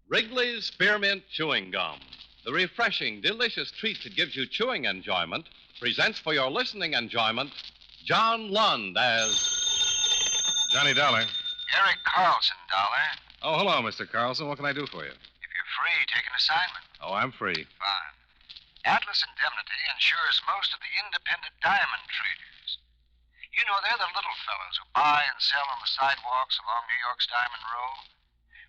Wrigley's Spearmint Chewing Gum, the refreshing, delicious treat that gives you chewing enjoyment, presents for your listening enjoyment John Lund as Johnny Dollar. Eric Carlson, Dollar. Oh, hello, Mr. Carlson. What can I do for you? If you're free, take an assignment. Oh, I'm free. Fine. Atlas Indemnity insures most of the independent diamond traders. You know, they're the little fellows who buy and sell on the sidewalks along New York's Diamond Row.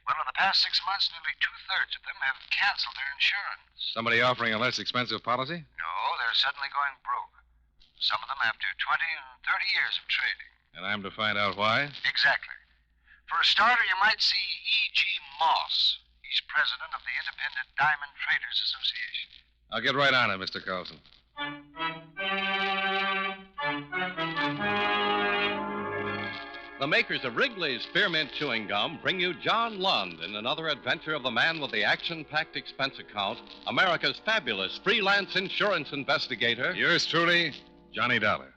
Well, in the past 6 months, nearly 2/3 of them have canceled their insurance. Somebody offering a less expensive policy? No, they're suddenly going broke. Some of them after 20 and 30 years of trading. And I'm to find out why? Exactly. For a starter, you might see E.G. Moss. He's president of the Independent Diamond Traders Association. I'll get right on it, Mr. Carlson. the makers of Wrigley's Spearmint Chewing Gum bring you John Lund in another adventure of the man with the action-packed expense account, America's fabulous freelance insurance investigator. Yours truly, Johnny Dollar.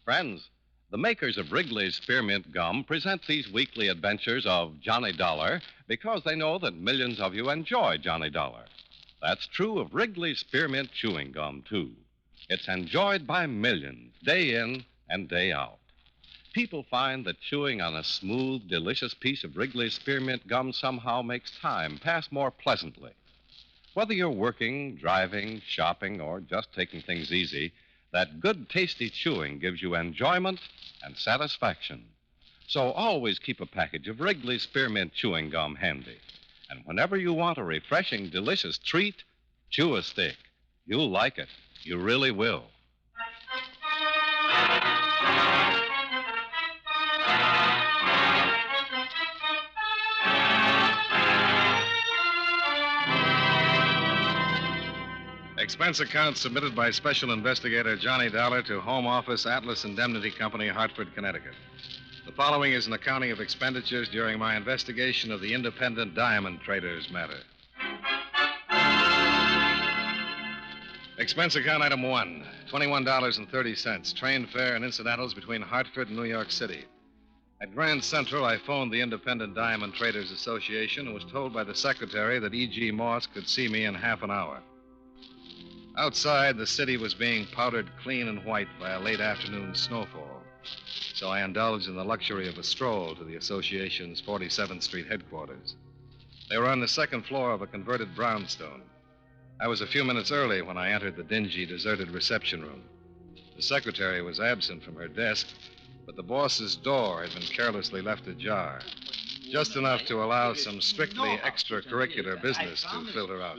Friends, the makers of Wrigley's Spearmint Gum present these weekly adventures of Johnny Dollar because they know that millions of you enjoy Johnny Dollar. That's true of Wrigley's Spearmint Chewing Gum, too. It's enjoyed by millions, day in and day out. People find that chewing on a smooth, delicious piece of Wrigley's Spearmint Gum somehow makes time pass more pleasantly. Whether you're working, driving, shopping, or just taking things easy, that good, tasty chewing gives you enjoyment and satisfaction. So always keep a package of Wrigley's Spearmint Chewing Gum handy. And whenever you want a refreshing, delicious treat, chew a stick. You'll like it. You really will. Expense account submitted by Special Investigator Johnny Dollar to Home Office, Atlas Indemnity Company, Hartford, Connecticut. The following is an accounting of expenditures during my investigation of the independent diamond traders matter. Expense account item 1, $21.30, train fare and incidentals between Hartford and New York City. At Grand Central, I phoned the Independent Diamond Traders Association and was told by the secretary that E.G. Moss could see me in half an hour. Outside, the city was being powdered clean and white by a late afternoon snowfall, so I indulged in the luxury of a stroll to the association's 47th Street headquarters. They were on the second floor of a converted brownstone. I was a few minutes early when I entered the dingy, deserted reception room. The secretary was absent from her desk, but the boss's door had been carelessly left ajar, just enough to allow some strictly extracurricular business to filter out.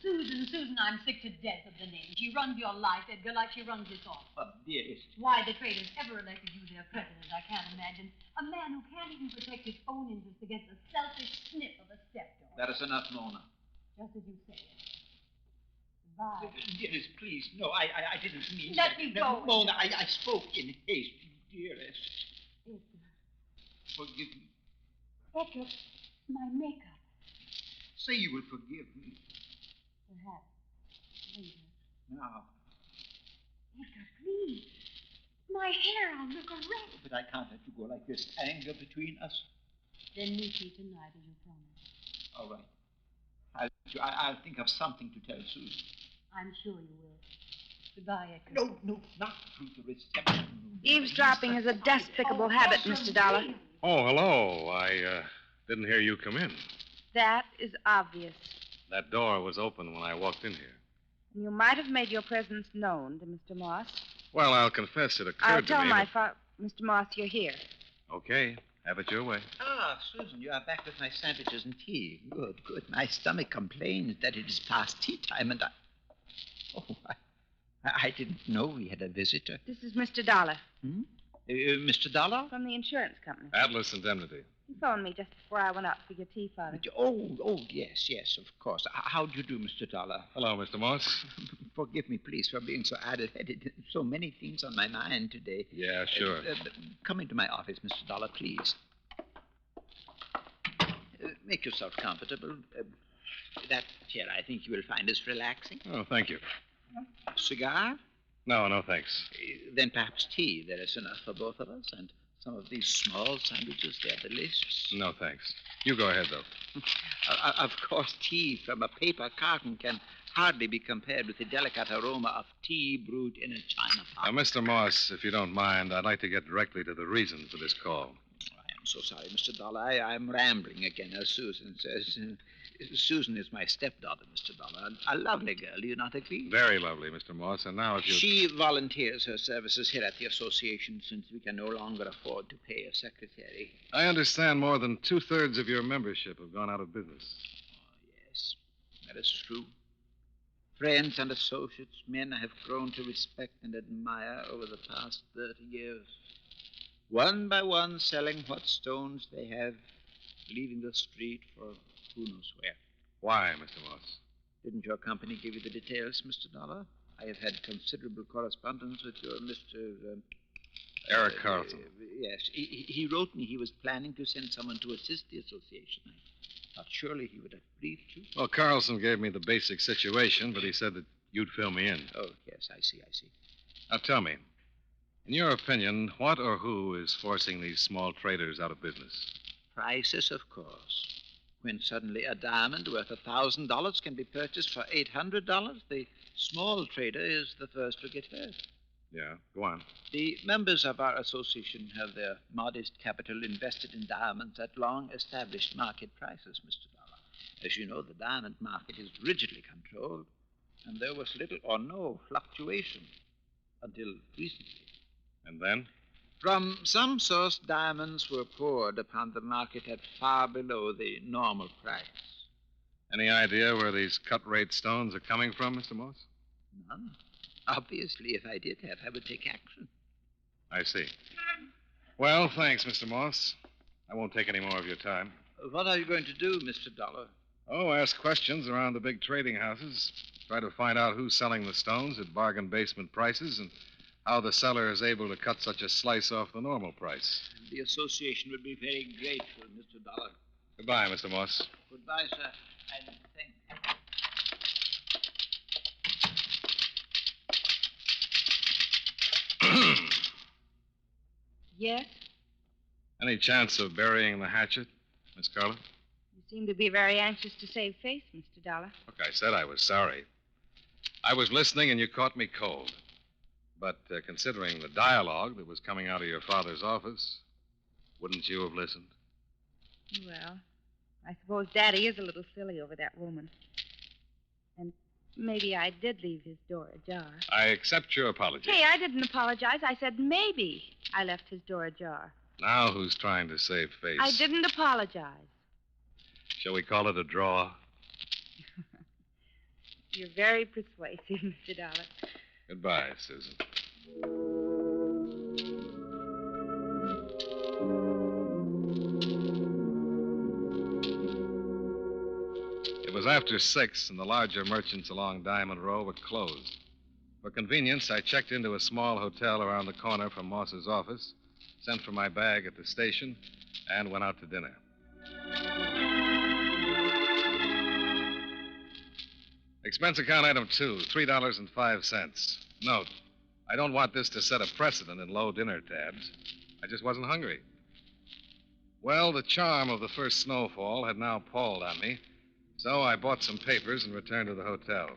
Susan, I'm sick to death of the name. She runs your life, Edgar, like she runs this office. But, dearest. Why the traders ever elected you their president, I can't imagine. A man who can't even protect his own interests against the selfish sniff of a stepdaughter. That is enough, Mona. Just as you say it. Goodbye. Dearest, please. No, I didn't mean Let that. me go. Mona, I spoke in haste. Dearest. Edgar. Forgive me. Edgar, my makeup. Say you will forgive me. Perhaps. Later. Now. Edgar, please. My hair, I'll look a wreck. But I can't let you go like this. Anger between us. Then meet me tonight, as you promised. All right. I'll think of something to tell Susan. I'm sure you will. Goodbye, Edgar. No, not through the reception room. Eavesdropping is a despicable habit, Mr. Dollar. Oh, hello. I didn't hear you come in. That is obvious. That door was open when I walked in here. And you might have made your presence known to Mr. Moss. Well, I'll confess it occurred I'll to tell me. my Mr. Moss you're here. Okay. Have it your way. Ah, Susan, you are back with my sandwiches and tea. Good. My stomach complains that it is past tea time, and I didn't know we had a visitor. This is Mr. Dollar. Mr. Dollar? From the insurance company. Atlas Indemnity. He phoned me just before I went up for your tea, Father. Oh, yes, of course. How do you do, Mr. Dollar? Hello, Mr. Moss. Forgive me, please, for being so addle-headed. So many things on my mind today. Yeah, sure. Come into my office, Mr. Dollar, please. Make yourself comfortable. That chair, I think you will find is relaxing. Oh, thank you. Cigar? No, thanks. Then perhaps tea. There is enough for both of us. And some of these small sandwiches, they're delicious. No, thanks. You go ahead, though. Of course, tea from a paper carton can hardly be compared with the delicate aroma of tea brewed in a china pot. Now, Mr. Moss, if you don't mind, I'd like to get directly to the reason for this call. I am so sorry, Mr. Dollar. I'm rambling again, as Susan says. Susan is my stepdaughter, Mr. Dollar. A lovely girl, do you not agree? Very lovely, Mr. Moss. And now if you... She volunteers her services here at the association since we can no longer afford to pay a secretary. I understand more than 2/3 of your membership have gone out of business. Oh, yes, that is true. Friends and associates, men I have grown to respect and admire over the past 30 years. One by one selling what stones they have, leaving the street for who knows where. Why, Mr. Moss? Didn't your company give you the details, Mr. Dollar? I have had considerable correspondence with your Mr. Eric Carlson. Yes. He wrote me he was planning to send someone to assist the association. I thought surely he would have briefed you. Well, Carlson gave me the basic situation, but he said that you'd fill me in. Oh, yes, I see. Now, tell me, in your opinion, what or who is forcing these small traders out of business? Prices, of course. When suddenly a diamond worth $1,000 can be purchased for $800, the small trader is the first to get hurt. Yeah, go on. The members of our association have their modest capital invested in diamonds at long-established market prices, Mr. Dollar. As you know, the diamond market is rigidly controlled, and there was little or no fluctuation until recently. And then? From some source, diamonds were poured upon the market at far below the normal price. Any idea where these cut-rate stones are coming from, Mr. Moss? None. Obviously, if I did have, I would take action. I see. Well, thanks, Mr. Moss. I won't take any more of your time. What are you going to do, Mr. Dollar? Oh, ask questions around the big trading houses. Try to find out who's selling the stones at bargain basement prices and how the seller is able to cut such a slice off the normal price. The association would be very grateful, Mr. Dollar. Goodbye, Mr. Moss. Goodbye, sir. And thank you. Yes? Any chance of burying the hatchet, Miss Carla? You seem to be very anxious to save face, Mr. Dollar. Look, I said I was sorry. I was listening and you caught me cold. But considering the dialogue that was coming out of your father's office, wouldn't you have listened? Well, I suppose Daddy is a little silly over that woman. And maybe I did leave his door ajar. I accept your apology. Hey, I didn't apologize. I said maybe I left his door ajar. Now who's trying to save face? I didn't apologize. Shall we call it a draw? You're very persuasive, Mr. Dollar. Goodbye, Susan. It was after 6, and the larger merchants along Diamond Row were closed. For convenience, I checked into a small hotel around the corner from Moss's office, sent for my bag at the station, and went out to dinner. Expense account item 2, $3.05. Note, I don't want this to set a precedent in low dinner tabs. I just wasn't hungry. Well, the charm of the first snowfall had now palled on me, so I bought some papers and returned to the hotel.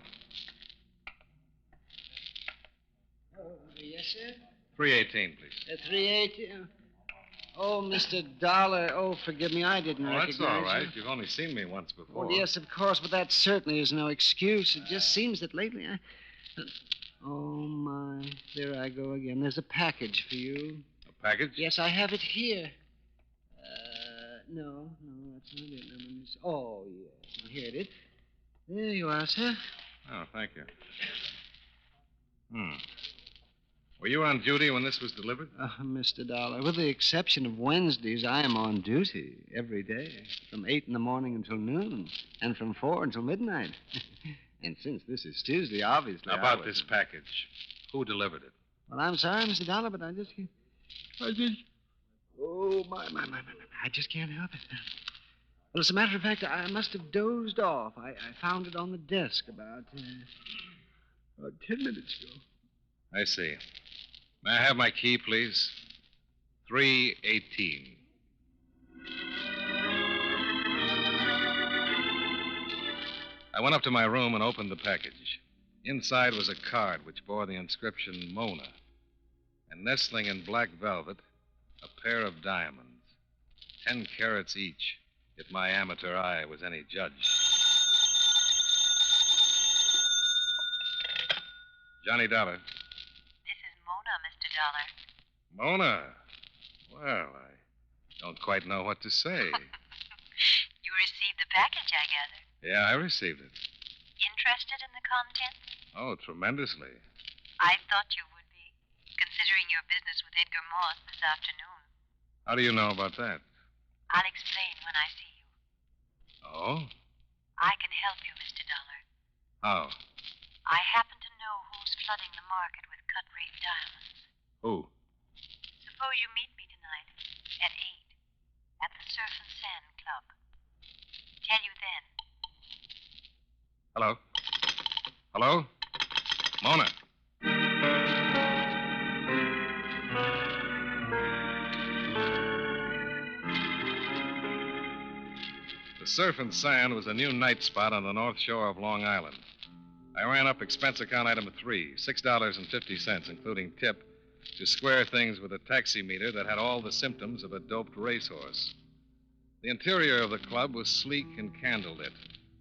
Oh, yes, sir? 318, please. 380. Oh, Mr. Dollar. Oh, forgive me. I didn't recognize That's all right. you. You've only seen me once before. Well, yes, of course, but that certainly is no excuse. It just seems that lately I... Oh, my. There I go again. There's a package for you. A package? Yes, I have it here. No, that's not it. Oh, yes. Here it is. There you are, sir. Oh, thank you. Were you on duty when this was delivered? Mr. Dollar, with the exception of Wednesdays, I am on duty every day, from 8 in the morning until noon, and from 4 until midnight. And since this is Tuesday, obviously. How about this package? Who delivered it? Well, I'm sorry, Mr. Dollar, but I just can't. Oh, my. I just can't help it. Well, as a matter of fact, I must have dozed off. I found it on the desk about 10 minutes ago. I see. May I have my key, please? 318. I went up to my room and opened the package. Inside was a card which bore the inscription Mona. And nestling in black velvet, a pair of diamonds. 10 carats each, if my amateur eye was any judge. Johnny Dollar. This is Mona, Mr. Dollar. Mona? Well, I don't quite know what to say. You received the package, I gather. Yeah, I received it. Interested in the contents? Oh, tremendously. I thought you would be, considering your business with Edgar Moss this afternoon. How do you know about that? I'll explain when I see you. Oh? I can help you, Mr. Dollar. How? I happen to know who's flooding the market with cut-rate diamonds. Who? Suppose you meet me tonight at 8 at the Surf and Sand Club. Tell you then. Hello? Hello? Mona. The Surf and Sand was a new night spot on the north shore of Long Island. I ran up expense account item 3, $6.50, including tip, to square things with a taximeter that had all the symptoms of a doped racehorse. The interior of the club was sleek and candlelit,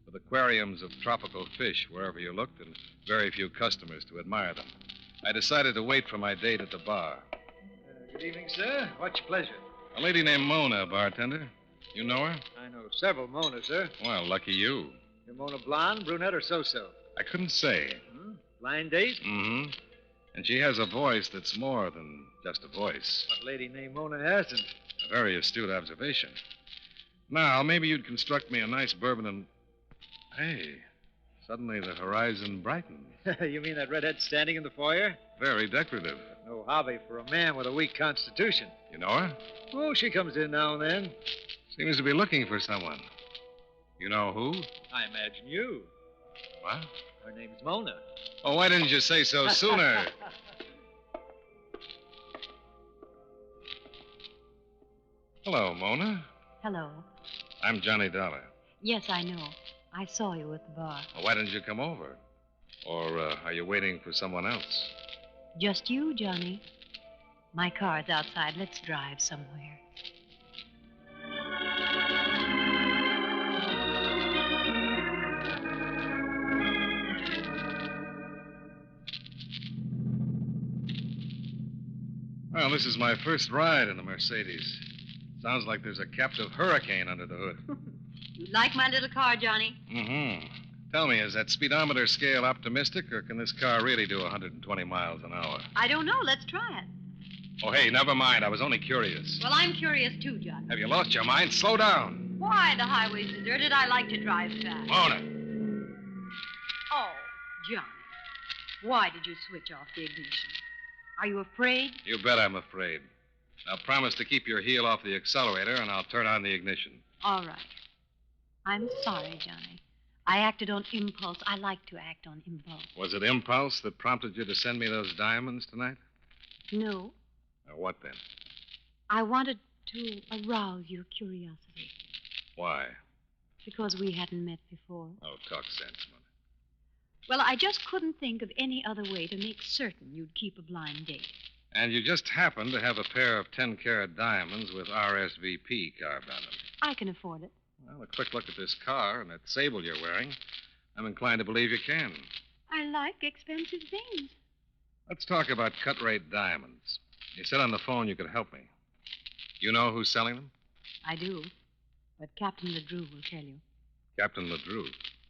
with aquariums of tropical fish wherever you looked and very few customers to admire them. I decided to wait for my date at the bar. Good evening, sir. What's your pleasure? A lady named Mona, bartender. You know her? I know several Monas, sir. Well, lucky you. Your Mona blonde, brunette, or so-so? I couldn't say. Blind date? Mm-hmm. And she has a voice that's more than just a voice. What lady named Mona hasn't? A very astute observation. Now, maybe you'd construct me a nice bourbon and... Hey, suddenly the horizon brightens. You mean that redhead standing in the foyer? Very decorative. No hobby for a man with a weak constitution. You know her? Oh, she comes in now and then. Seems to be looking for someone. You know who? I imagine you. What? Her name's Mona. Oh, why didn't you say so sooner? Hello, Mona. Hello. I'm Johnny Dollar. Yes, I know. I saw you at the bar. Well, why didn't you come over? Or are you waiting for someone else? Just you, Johnny. My car's outside. Let's drive somewhere. Well, this is my first ride in the Mercedes. Sounds like there's a captive hurricane under the hood. You like my little car, Johnny? Mm-hmm. Tell me, is that speedometer scale optimistic, or can this car really do 120 miles an hour? I don't know. Let's try it. Oh, hey, never mind. I was only curious. Well, I'm curious too, Johnny. Have you lost your mind? Slow down. Why? The highway's deserted. I like to drive fast. Mona. Oh, Johnny. Why did you switch off the ignition? Are you afraid? You bet I'm afraid. Now promise to keep your heel off the accelerator, and I'll turn on the ignition. All right. I'm sorry, Johnny. I acted on impulse. I like to act on impulse. Was it impulse that prompted you to send me those diamonds tonight? No. Or what then? I wanted to arouse your curiosity. Why? Because we hadn't met before. Oh, talk sense, Mona. Well, I just couldn't think of any other way to make certain you'd keep a blind date. And you just happen to have a pair of 10-carat diamonds with RSVP carved on them. I can afford it. Well, a quick look at this car and that sable you're wearing, I'm inclined to believe you can. I like expensive things. Let's talk about cut-rate diamonds. You said on the phone you could help me. You know who's selling them? I do. But Captain LeDrew will tell you. Captain LeDrew.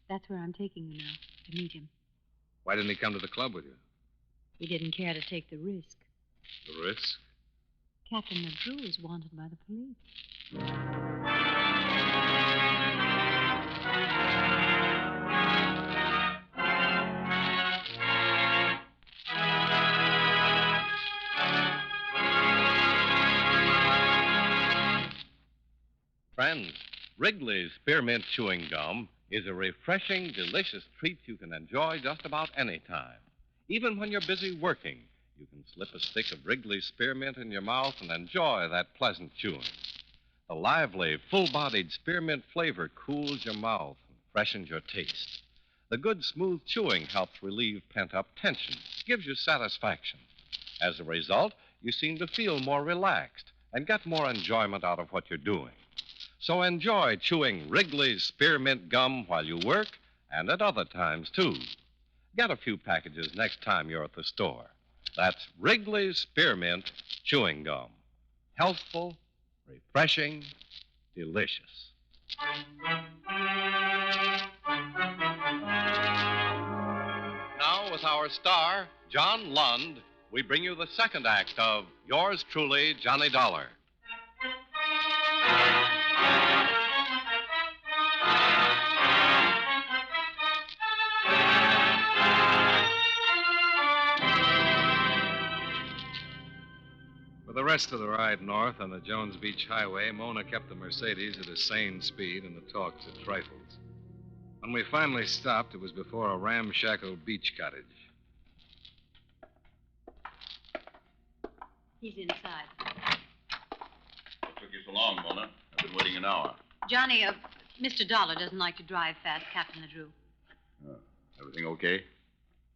That's where I'm taking you now, to meet him. Why didn't he come to the club with you? He didn't care to take the risk. The risk? Captain LeDrew is wanted by the police. Friends, Wrigley's Spearmint Chewing Gum is a refreshing, delicious treat you can enjoy just about any time. Even when you're busy working, you can slip a stick of Wrigley's spearmint in your mouth and enjoy that pleasant chewing. The lively, full-bodied spearmint flavor cools your mouth and freshens your taste. The good, smooth chewing helps relieve pent-up tension, gives you satisfaction. As a result, you seem to feel more relaxed and get more enjoyment out of what you're doing. So enjoy chewing Wrigley's spearmint gum while you work and at other times, too. Get a few packages next time you're at the store. That's Wrigley's Spearmint Chewing Gum. Healthful, refreshing, delicious. Now, with our star, John Lund, we bring you the second act of Yours Truly, Johnny Dollar. For the rest of the ride north on the Jones Beach Highway, Mona kept the Mercedes at a sane speed and the talks at trifles. When we finally stopped, it was before a ramshackle beach cottage. He's inside. What took you so long, Mona? I've been waiting an hour. Johnny, Mr. Dollar doesn't like to drive fast, Captain LeDrew. Everything okay?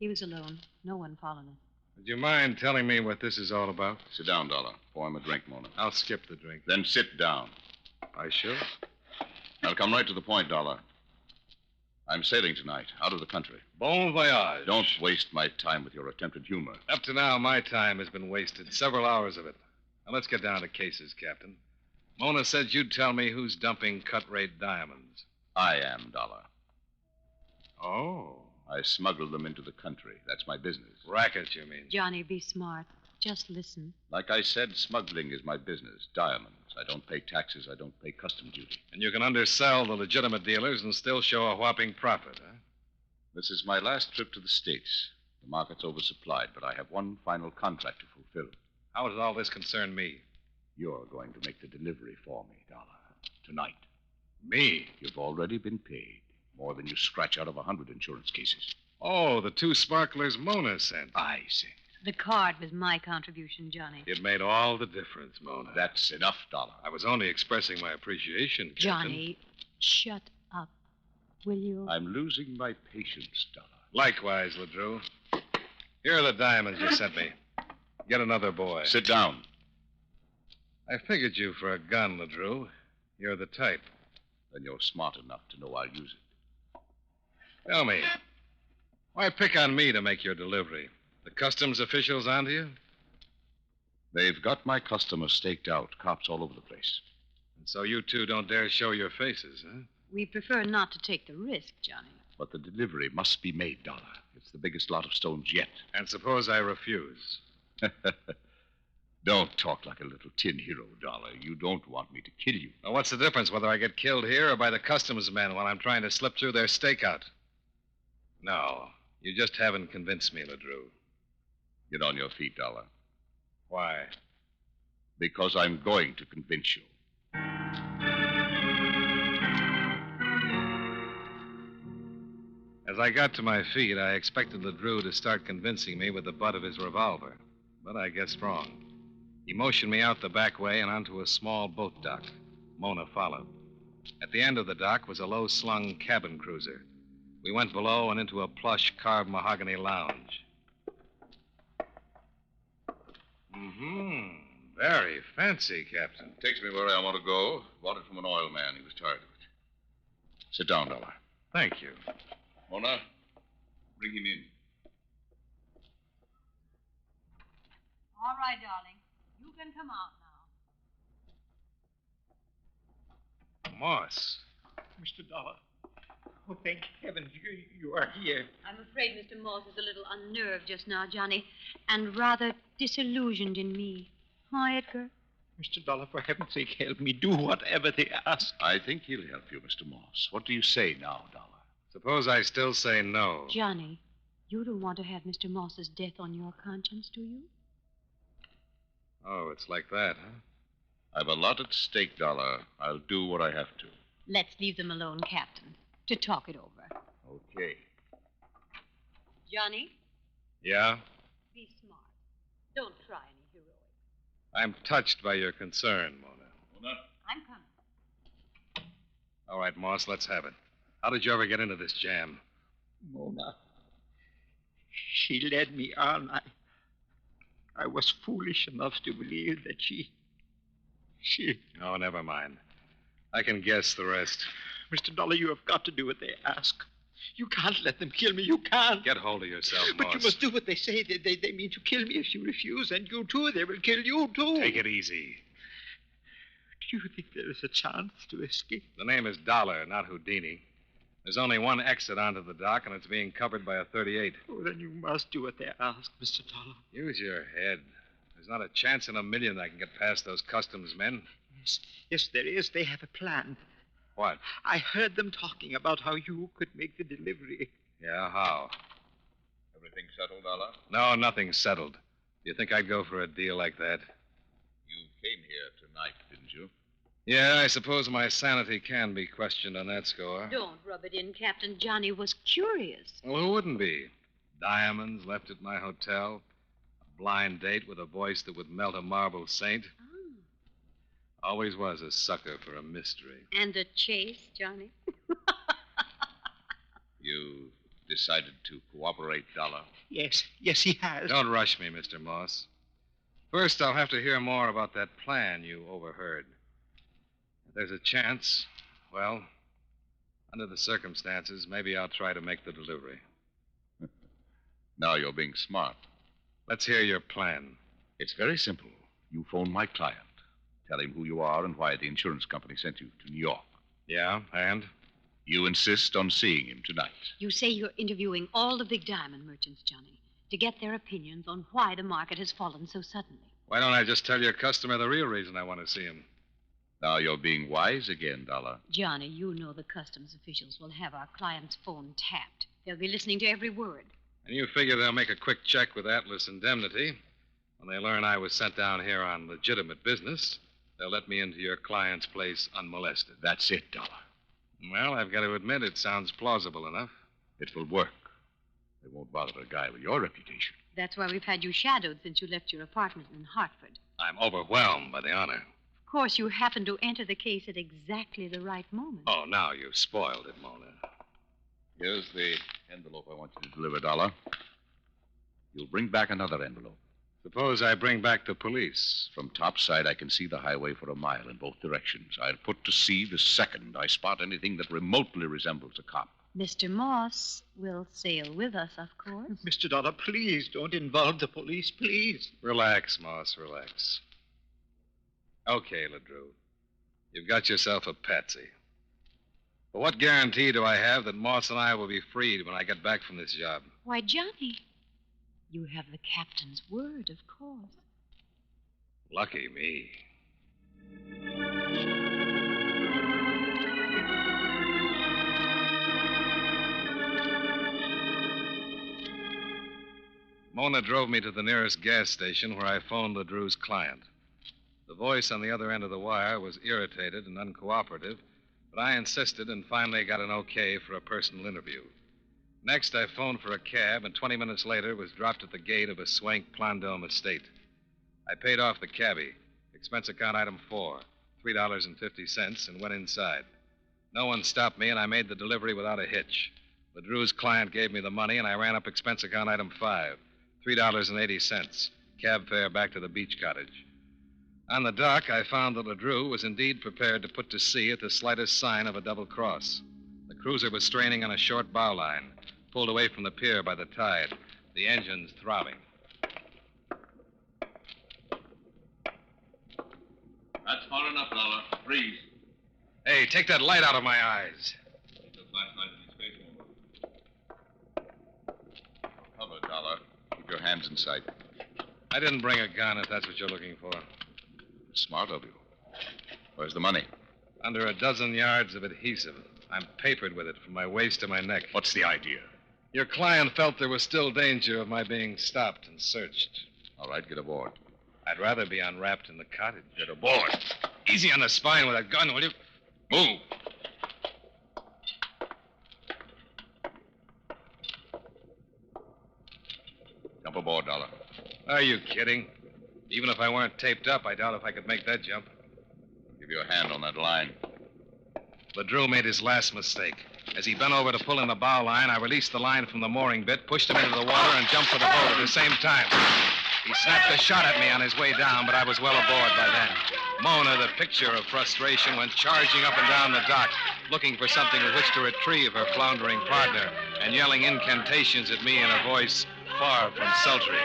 He was alone. No one followed him. Would you mind telling me what this is all about? Sit down, Dollar. Pour him a drink, Mona. I'll skip the drink. Then sit down. I should. I'll come right to the point, Dollar. I'm sailing tonight, out of the country. Bon voyage. Don't waste my time with your attempted humor. Up to now, my time has been wasted. Several hours of it. Now, let's get down to cases, Captain. Mona said you'd tell me who's dumping cut-rate diamonds. I am, Dollar. Oh. I smuggled them into the country. That's my business. Racket, you mean? Johnny, be smart. Just listen. Like I said, smuggling is my business. Diamonds. I don't pay taxes. I don't pay custom duty. And you can undersell the legitimate dealers and still show a whopping profit, huh? This is my last trip to the States. The market's oversupplied, but I have one final contract to fulfill. How does all this concern me? You're going to make the delivery for me, Dollar. Tonight. Me? You've already been paid. More than you scratch out of 100 insurance cases. Oh, the 2 sparklers Mona sent. I sent. The card was my contribution, Johnny. It made all the difference, Mona. That's enough, Dollar. I was only expressing my appreciation, Captain. Johnny, shut up. Will you? I'm losing my patience, Dollar. Likewise, LeDrew. Here are the diamonds you sent me. Get another boy. Sit down. I figured you for a gun, LeDrew. You're the type. Then you're smart enough to know I'll use it. Tell me, why pick on me to make your delivery? The customs officials onto you? They've got my customers staked out, cops all over the place. And so you two don't dare show your faces, huh? We prefer not to take the risk, Johnny. But the delivery must be made, Dollar. It's the biggest lot of stones yet. And suppose I refuse? Don't talk like a little tin hero, Dollar. You don't want me to kill you. Well, what's the difference whether I get killed here or by the customs men while I'm trying to slip through their stakeout? No, you just haven't convinced me, LeDrew. Get on your feet, Dollar. Why? Because I'm going to convince you. As I got to my feet, I expected LeDrew to start convincing me with the butt of his revolver. But I guessed wrong. He motioned me out the back way and onto a small boat dock. Mona followed. At the end of the dock was a low-slung cabin cruiser. We went below and into a plush carved mahogany lounge. Very fancy, Captain. Takes me where I want to go. Bought it from an oil man. He was tired of it. Sit down, Dollar. Thank you. Mona, bring him in. All right, darling. You can come out now. Moss. Mr. Dollar. Oh, thank heavens you are here. I'm afraid Mr. Moss is a little unnerved just now, Johnny, and rather disillusioned in me. Huh, Edgar? Mr. Dollar, for heaven's sake, help me. Do whatever they ask. I think he'll help you, Mr. Moss. What do you say now, Dollar? Suppose I still say no. Johnny, you don't want to have Mr. Moss's death on your conscience, do you? Oh, it's like that, huh? I've a lot at stake, Dollar. I'll do what I have to. Let's leave them alone, Captain, to talk it over. Okay. Johnny? Yeah? Be smart. Don't try any heroics. I'm touched by your concern, Mona. Mona? I'm coming. All right, Moss, let's have it. How did you ever get into this jam? Mona. She led me on. I was foolish enough to believe that she... Oh, never mind. I can guess the rest. Mr. Dollar, you have got to do what they ask. You can't let them kill me. You can't. Get hold of yourself, Moss. But you must do what they say. They mean to kill me if you refuse, and you too. They will kill you too. Take it easy. Do you think there is a chance to escape? The name is Dollar, not Houdini. There's only one exit onto the dock, and it's being covered by a 38. Oh, then you must do what they ask, Mr. Dollar. Use your head. There's not a chance in a million I can get past those customs men. Yes, there is. They have a plan. What? I heard them talking about how you could make the delivery. Yeah, how? Everything settled, Dollar? No, nothing's settled. Do you think I'd go for a deal like that? You came here tonight, didn't you? Yeah, I suppose my sanity can be questioned on that score. Don't rub it in, Captain. Johnny was curious. Well, who wouldn't be? Diamonds left at my hotel. A blind date with a voice that would melt a marble saint. Always was a sucker for a mystery. And a chase, Johnny. You decided to cooperate, Dollar? Yes, he has. Don't rush me, Mr. Moss. First, I'll have to hear more about that plan you overheard. If there's a chance, well, under the circumstances, maybe I'll try to make the delivery. Now you're being smart. Let's hear your plan. It's very simple. You phone my client. Tell him who you are and why the insurance company sent you to New York. Yeah, and? You insist on seeing him tonight. You say you're interviewing all the big diamond merchants, Johnny, to get their opinions on why the market has fallen so suddenly. Why don't I just tell your customer the real reason I want to see him? Now you're being wise again, Dollar. Johnny, you know the customs officials will have our client's phone tapped. They'll be listening to every word. And you figure they'll make a quick check with Atlas Indemnity. When they learn I was sent down here on legitimate business, they'll let me into your client's place unmolested. That's it, Dollar. Well, I've got to admit it sounds plausible enough. It will work. They won't bother a guy with your reputation. That's why we've had you shadowed since you left your apartment in Hartford. I'm overwhelmed by the honor. Of course, you happened to enter the case at exactly the right moment. Oh, now you've spoiled it, Mona. Here's the envelope I want you to deliver, Dollar. You'll bring back another envelope. Suppose I bring back the police. From topside, I can see the highway for a mile in both directions. I'll put to sea the second I spot anything that remotely resembles a cop. Mr. Moss will sail with us, of course. Mr. Dollar, please don't involve the police, please. Relax, Moss, relax. Okay, LeDrew. You've got yourself a patsy. But what guarantee do I have that Moss and I will be freed when I get back from this job? Why, Johnny, you have the captain's word, of course. Lucky me. Mona drove me to the nearest gas station where I phoned LeDrew's client. The voice on the other end of the wire was irritated and uncooperative, but I insisted and finally got an okay for a personal interview. Next, I phoned for a cab, and 20 minutes later was dropped at the gate of a swank Plandome estate. I paid off the cabbie, expense account item 4, $3.50, and went inside. No one stopped me, and I made the delivery without a hitch. LeDrew's client gave me the money, and I ran up expense account item 5, $3.80, cab fare back to the beach cottage. On the dock, I found that LeDrew was indeed prepared to put to sea at the slightest sign of a double cross. The cruiser was straining on a short bow line, pulled away from the pier by the tide, the engines throbbing. That's far enough, Dollar. Freeze. Hey, take that light out of my eyes. The flashlight in his face. Cover, Dollar. Keep your hands in sight. I didn't bring a gun, if that's what you're looking for. Smart of you. Where's the money? Under a dozen yards of adhesive. I'm papered with it from my waist to my neck. What's the idea? Your client felt there was still danger of my being stopped and searched. All right, get aboard. I'd rather be unwrapped in the cottage. Get aboard. Easy on the spine with that gun, will you? Move. Are you kidding? Even if I weren't taped up, I doubt if I could make that jump. Give you a hand on that line. LeDrew made his last mistake. As he bent over to pull in the bow line, I released the line from the mooring bit, pushed him into the water, and jumped for the boat at the same time. He snapped a shot at me on his way down, but I was well aboard by then. Mona, the picture of frustration, went charging up and down the dock, looking for something with which to retrieve her floundering partner, and yelling incantations at me in a voice far from sultry.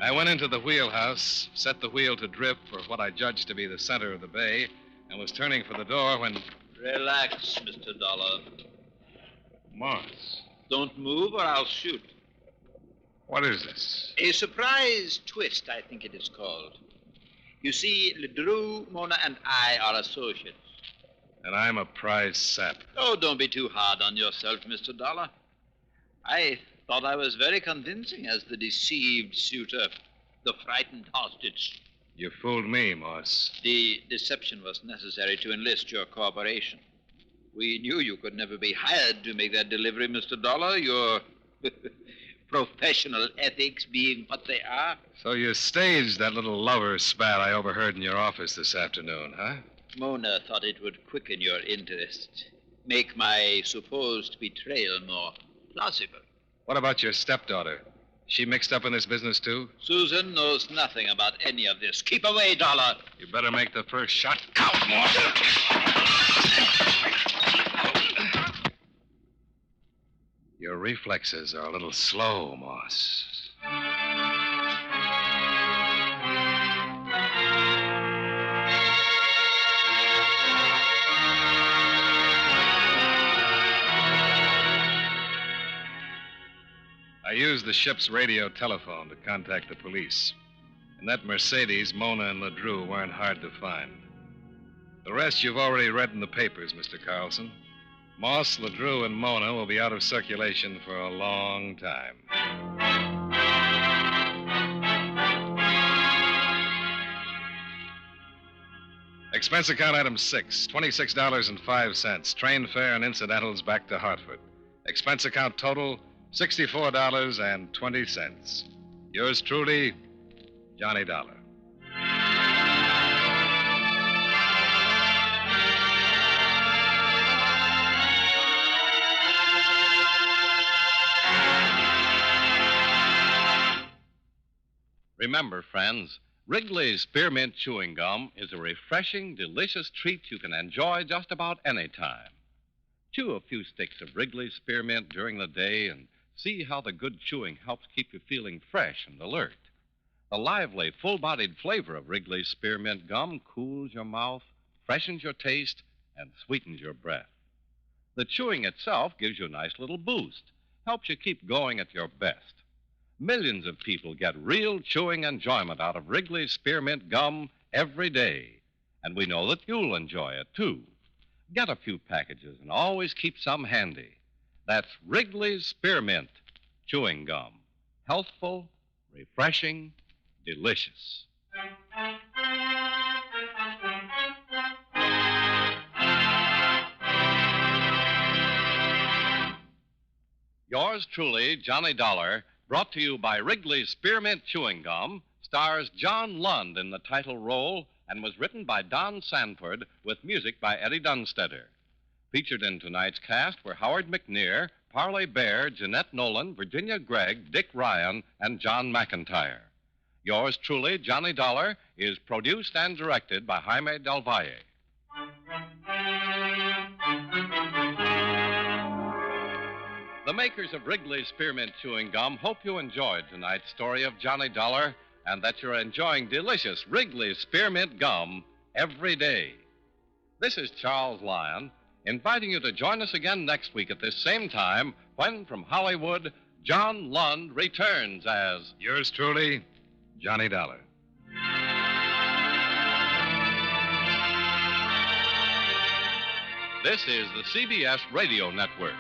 I went into the wheelhouse, set the wheel to drip for what I judged to be the center of the bay, and was turning for the door when... Relax, Mr. Dollar. Moss. Don't move or I'll shoot. What is this? A surprise twist, I think it is called. You see, LeDrew, Mona, and I are associates. And I'm a prize sap. Oh, don't be too hard on yourself, Mr. Dollar. I thought I was very convincing as the deceived suitor, the frightened hostage. You fooled me, Moss. The deception was necessary to enlist your cooperation. We knew you could never be hired to make that delivery, Mr. Dollar, your professional ethics being what they are. So you staged that little lover spat I overheard in your office this afternoon, huh? Mona thought it would quicken your interest, make my supposed betrayal more plausible. What about your stepdaughter? She mixed up in this business, too? Susan knows nothing about any of this. Keep away, Dollar. You better make the first shot count, Moss. Your reflexes are a little slow, Moss. I used the ship's radio telephone to contact the police. In that Mercedes, Mona and LeDrew weren't hard to find. The rest you've already read in the papers, Mr. Carlson. Moss, LeDrew, and Mona will be out of circulation for a long time. Expense account item 6, $26.05. Train fare and incidentals back to Hartford. Expense account total, $64.20. Yours truly, Johnny Dollar. Remember, friends, Wrigley's Spearmint Chewing Gum is a refreshing, delicious treat you can enjoy just about any time. Chew a few sticks of Wrigley's Spearmint during the day and see how the good chewing helps keep you feeling fresh and alert. The lively, full-bodied flavor of Wrigley's Spearmint Gum cools your mouth, freshens your taste, and sweetens your breath. The chewing itself gives you a nice little boost, helps you keep going at your best. Millions of people get real chewing enjoyment out of Wrigley's Spearmint Gum every day, and we know that you'll enjoy it, too. Get a few packages and always keep some handy. That's Wrigley's Spearmint Chewing Gum. Healthful, refreshing, delicious. Yours truly, Johnny Dollar, brought to you by Wrigley's Spearmint Chewing Gum, stars John Lund in the title role and was written by Don Sanford with music by Eddie Dunstetter. Featured in tonight's cast were Howard McNear, Parley Bear, Jeanette Nolan, Virginia Gregg, Dick Ryan, and John McIntyre. Yours truly, Johnny Dollar, is produced and directed by Jaime Del Valle. The makers of Wrigley's Spearmint Chewing Gum hope you enjoyed tonight's story of Johnny Dollar and that you're enjoying delicious Wrigley's Spearmint Gum every day. This is Charles Lyon, inviting you to join us again next week at this same time when, from Hollywood, John Lund returns as... Yours truly, Johnny Dollar. This is the CBS Radio Network.